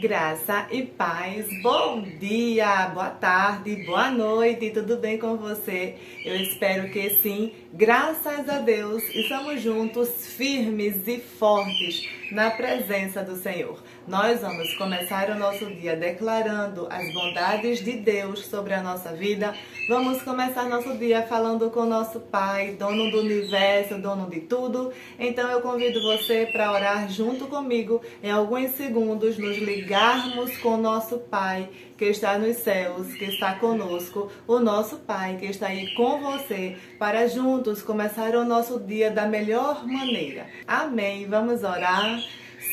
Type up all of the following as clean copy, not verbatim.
Graça e paz, bom dia, boa tarde, boa noite, tudo bem com você? Eu espero que sim, graças a Deus, estamos juntos, firmes e fortes na presença do Senhor. Nós vamos começar o nosso dia declarando as bondades de Deus sobre a nossa vida. Vamos começar nosso dia falando com nosso Pai, dono do universo, dono de tudo. Então eu convido você para orar junto comigo em alguns segundos, nos ligarmos com nosso Pai que está nos céus, que está conosco, o nosso Pai que está aí com você, para juntos começar o nosso dia da melhor maneira. Amém. Vamos orar.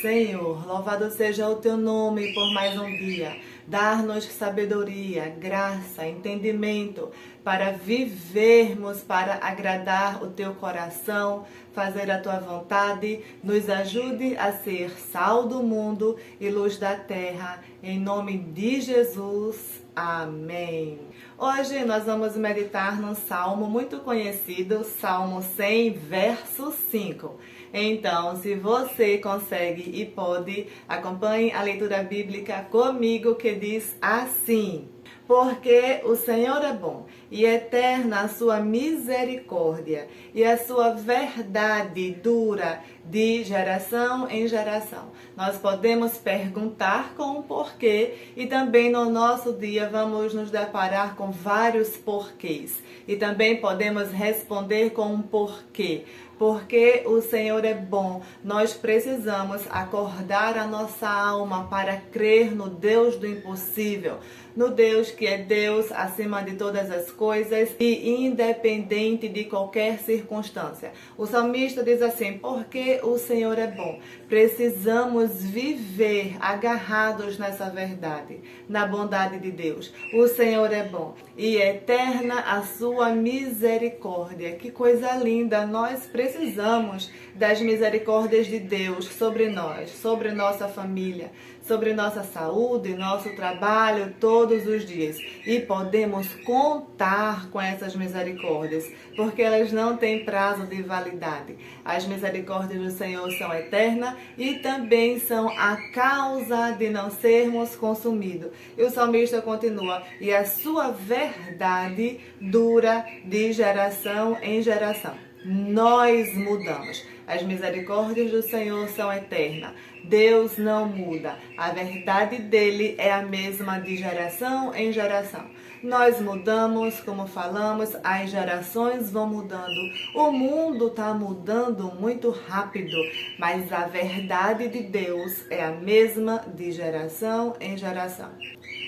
Senhor, louvado seja o teu nome por mais um dia. Dar-nos sabedoria, graça, entendimento para vivermos, para agradar o teu coração, fazer a tua vontade. Nos ajude a ser sal do mundo e luz da terra. Em nome de Jesus. Amém. Hoje nós vamos meditar num salmo muito conhecido, Salmo 100, verso 5. Então, se você consegue e pode, acompanhe a leitura bíblica comigo, que diz assim: porque o Senhor é bom e eterna a sua misericórdia, e a sua verdade dura de geração em geração. Nós podemos perguntar com o porquê, e também no nosso dia vamos nos deparar com vários porquês. E também podemos responder com um porquê. Porque o Senhor é bom, nós precisamos acordar a nossa alma para crer no Deus do impossível, no Deus que é Deus acima de todas as coisas e independente de qualquer circunstância. O salmista diz assim: porque o Senhor é bom. Precisamos viver agarrados nessa verdade, na bondade de Deus. O Senhor é bom e eterna a sua misericórdia. Que coisa linda! Nós precisamos das misericórdias de Deus sobre nós, sobre nossa família, sobre nossa saúde, nosso trabalho, todos os dias. E podemos contar com essas misericórdias, porque elas não têm prazo de validade. As misericórdias do Senhor são eternas e também são a causa de não sermos consumidos. E o salmista continua: e a sua verdade dura de geração em geração. Nós mudamos. As misericórdias do Senhor são eternas. Deus não muda. A verdade dele é a mesma de geração em geração. Nós mudamos, como falamos, as gerações vão mudando. O mundo está mudando muito rápido, mas a verdade de Deus é a mesma de geração em geração.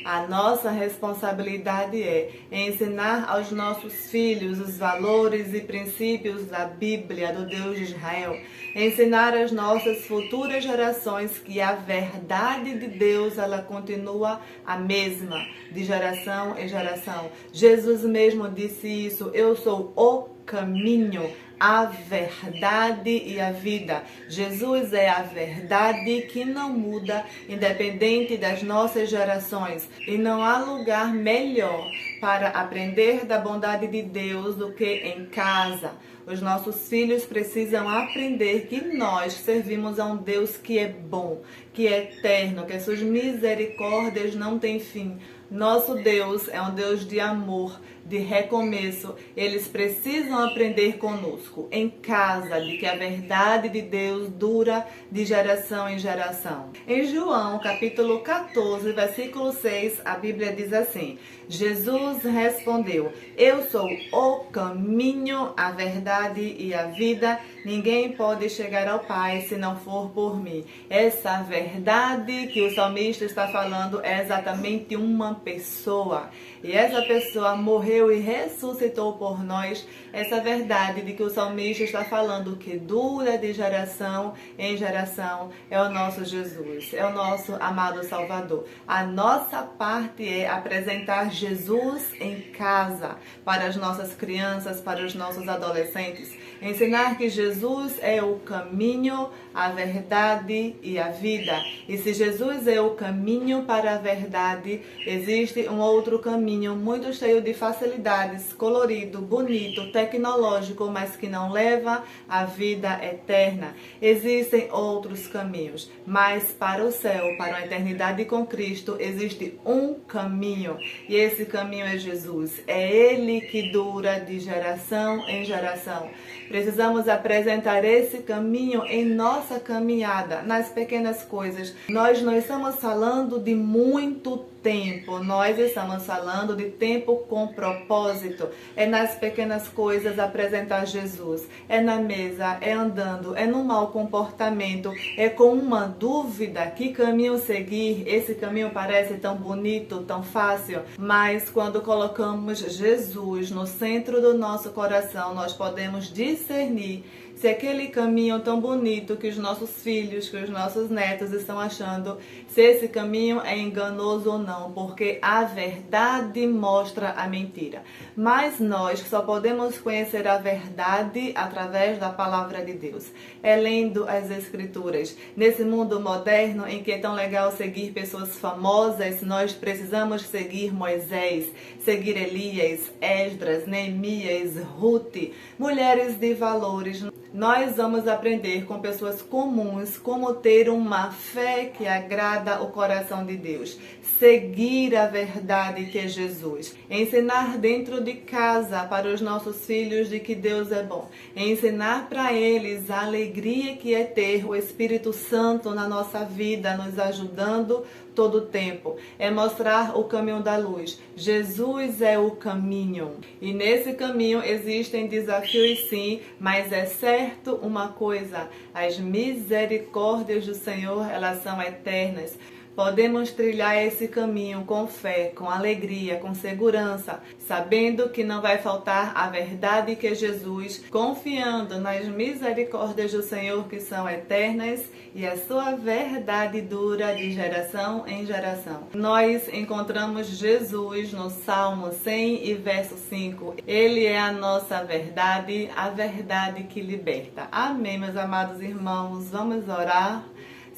A nossa responsabilidade é ensinar aos nossos filhos os valores e princípios da Bíblia, do Deus de Israel. Ensinar às nossas futuras gerações que a verdade de Deus, ela continua a mesma, de geração em geração. Jesus mesmo disse isso: eu sou o caminho, a verdade e a vida. Jesus é a verdade que não muda, independente das nossas gerações. E não há lugar melhor para aprender da bondade de Deus do que em casa. Os nossos filhos precisam aprender que nós servimos a um Deus que é bom, que é eterno, que as suas misericórdias não têm fim. Nosso Deus é um Deus de amor, de recomeço. Eles precisam aprender conosco, em casa, de que a verdade de Deus dura de geração em geração. Em João, capítulo 14, versículo 6, a Bíblia diz assim: Jesus respondeu: eu sou o caminho, a verdade e a vida. Ninguém pode chegar ao Pai se não for por mim. Essa verdade que o salmista está falando é exatamente uma pessoa. E essa pessoa morreu e ressuscitou por nós. Essa verdade de que o salmista está falando, que dura de geração em geração, é o nosso Jesus, é o nosso amado Salvador. A nossa parte é apresentar Jesus em casa para as nossas crianças, para os nossos adolescentes. Ensinar que Jesus é o caminho, a verdade e a vida. vida. E se Jesus é o caminho para a verdade, existe um outro caminho muito cheio de facilidades, colorido, bonito, tecnológico, mas que não leva à vida eterna. Existem outros caminhos, mas para o céu, para a eternidade com Cristo, existe um caminho. E esse caminho é Jesus. É Ele que dura de geração em geração. Precisamos apresentar esse caminho em nossa caminhada, nas pequenas coisas. Nós não estamos falando de muito tempo, nós estamos falando de tempo com propósito. É nas pequenas coisas apresentar Jesus. É na mesa, é andando, é no mau comportamento, é com uma dúvida, que caminho seguir? Esse caminho parece tão bonito, tão fácil, mas quando colocamos Jesus no centro do nosso coração, nós podemos discernir se aquele caminho tão bonito que os nossos filhos, que os nossos netos estão achando, se esse caminho é enganoso ou não, porque a verdade mostra a mentira. Mas nós só podemos conhecer a verdade através da palavra de Deus. É lendo as Escrituras. Nesse mundo moderno em que é tão legal seguir pessoas famosas, nós precisamos seguir Moisés, seguir Elias, Esdras, Neemias, Ruth, mulheres de valores. Nós vamos aprender com pessoas comuns como ter uma fé que agrada o coração de Deus. Seguir a verdade que é Jesus. Ensinar dentro de casa para os nossos filhos de que Deus é bom. Ensinar para eles a alegria que é ter o Espírito Santo na nossa vida, nos ajudando todo o tempo. É mostrar o caminho da luz. Jesus é o caminho. E nesse caminho existem desafios sim, mas é certo uma coisa: as misericórdias do Senhor, elas são eternas. Podemos trilhar esse caminho com fé, com alegria, com segurança, sabendo que não vai faltar a verdade que é Jesus, confiando nas misericórdias do Senhor que são eternas e a sua verdade dura de geração em geração. Nós encontramos Jesus no Salmo 100 e verso 5. Ele é a nossa verdade, a verdade que liberta. Amém, meus amados irmãos. Vamos orar.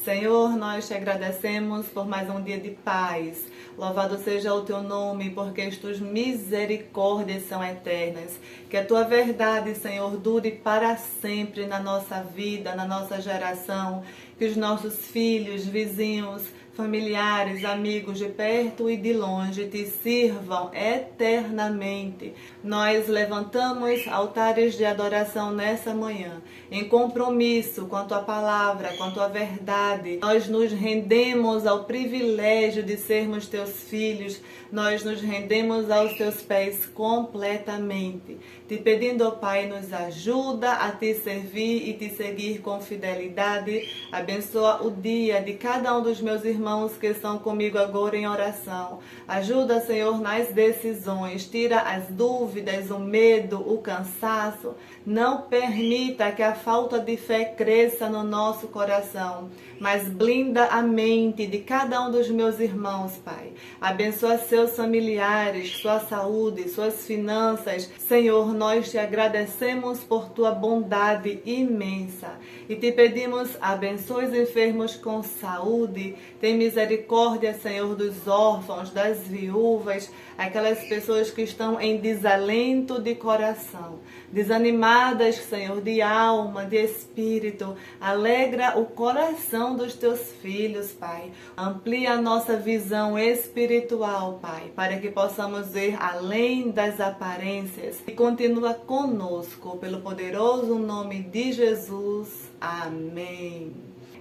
Senhor, nós te agradecemos por mais um dia de paz. Louvado seja o teu nome, porque as tuas misericórdias são eternas. Que a tua verdade, Senhor, dure para sempre na nossa vida, na nossa geração. Que os nossos filhos, vizinhos, familiares, amigos de perto e de longe te sirvam eternamente. Nós levantamos altares de adoração nessa manhã, em compromisso com a tua palavra, com a tua verdade. Nós nos rendemos ao privilégio de sermos teus filhos. Nós nos rendemos aos teus pés completamente. Te pedindo, ó Pai, nos ajuda a te servir e te seguir com fidelidade. Abençoa o dia de cada um dos meus irmãos que estão comigo agora em oração. Ajuda, Senhor, nas decisões. Tira as dúvidas, o medo, o cansaço. Não permita que a falta de fé cresça no nosso coração, mas blinda a mente de cada um dos meus irmãos, Pai. Abençoa seus familiares, sua saúde, suas finanças. Senhor, nós te agradecemos por tua bondade imensa e te pedimos, abençoe os enfermos com saúde. Tem misericórdia, Senhor, dos órfãos, das viúvas, aquelas pessoas que estão em desalento de coração, desanimadas, Senhor, de alma, de espírito. Alegra o coração dos teus filhos, Pai. Amplia a nossa visão espiritual, Pai, para que possamos ver além das aparências. E continua conosco, pelo poderoso nome de Jesus. Amém.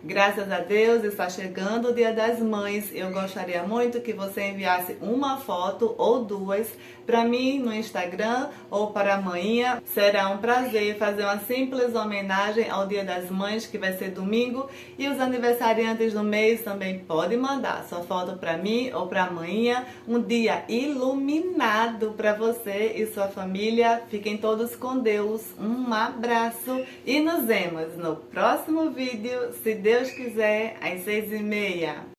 Graças a Deus, está chegando o Dia das Mães. Eu gostaria muito que você enviasse uma foto ou duas para mim no Instagram ou para amanhã. Será um prazer fazer uma simples homenagem ao Dia das Mães, que vai ser domingo. E os aniversariantes do mês também podem mandar sua foto para mim ou para amanhã. Um dia iluminado para você e sua família. Fiquem todos com Deus. Um abraço e nos vemos no próximo vídeo, se Deus quiser, às 6h30.